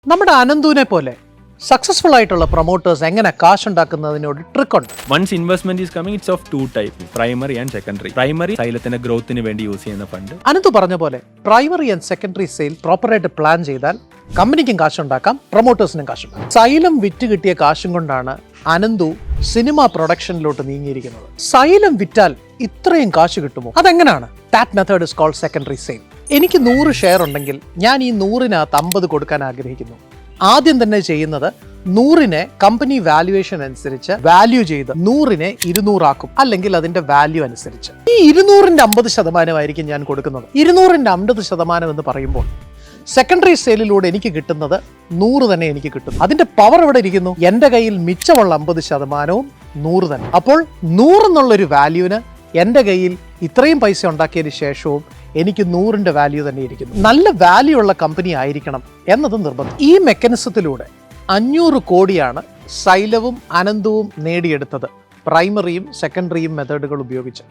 നമ്മുടെ അനന്തുവിനെ പോലെ സക്സസ്ഫുൾ ആയിട്ടുള്ള പ്രൊമോട്ടേഴ്സ് എങ്ങനെ കാശുണ്ടാക്കുന്നതിനോട് ട്രിക്ക് ഉണ്ട്. Once investment is coming, it's of two types, primary and secondary. Primary സൈലത്തിന്റെ ഗ്രോത്തിന് വേണ്ടി യൂസ് ചെയ്യുന്ന ഫണ്ട്. അനന്തു പറഞ്ഞ പോലെ പ്രൈമറി ആൻഡ് സെക്കൻഡറി സെയിൽ പ്രോപ്പറായിട്ട് പ്ലാൻ ചെയ്താൽ കമ്പനിക്കും കാശുണ്ടാക്കാം, പ്രൊമോട്ടേഴ്സിനും കാശുണ്ടാക്കാം. സൈലം വിറ്റ് കിട്ടിയ കാശും കൊണ്ടാണ് അനന്തു സിനിമ പ്രൊഡക്ഷനിലോട്ട് നീങ്ങിയിരിക്കുന്നത്. സൈലം വിറ്റാൽ ഇത്രയും കാശ് കിട്ടുമോ? അതെങ്ങനെയാണ്? That method is called secondary sale. എനിക്ക് 100 ഷെയർ ഉണ്ടെങ്കിൽ ഞാൻ ഈ 100-നകത്ത് 50 കൊടുക്കാൻ ആഗ്രഹിക്കുന്നു. ആദ്യം തന്നെ ചെയ്യുന്നത് 100-നെ കമ്പനി വാല്യുവേഷൻ അനുസരിച്ച് വാല്യൂ ചെയ്ത് 100-നെ 200 ആക്കും, അല്ലെങ്കിൽ അതിന്റെ വാല്യൂ അനുസരിച്ച്. ഈ 200-ന്റെ 50% ഞാൻ കൊടുക്കുന്നത്. 200-ന്റെ 50% എന്ന് പറയുമ്പോൾ സെക്കൻഡറി സെയിലിലൂടെ എനിക്ക് കിട്ടുന്നത് 100 തന്നെ എനിക്ക് കിട്ടും. അതിന്റെ പവർ എവിടെ ഇരിക്കുന്നു? എന്റെ കയ്യിൽ മിച്ചമുള്ള 50% 100 തന്നെ. അപ്പോൾ 100 എന്നുള്ളൊരു വാല്യൂവിന് എന്റെ കയ്യിൽ ഇത്രയും പൈസ ഉണ്ടാക്കിയതിന് ശേഷവും എനിക്ക് 100-ന്റെ വാല്യൂ തന്നെ ഇരിക്കുന്നു. നല്ല വാല്യൂ ഉള്ള കമ്പനി ആയിരിക്കണം എന്നത് നിർബന്ധം. ഈ മെക്കാനിസത്തിലൂടെ 500 കോടിയാണ് സൈലവും അനന്തവും നേടിയെടുത്തത് പ്രൈമറിയും സെക്കൻഡറിയും മെത്തേഡുകൾ ഉപയോഗിച്ച്.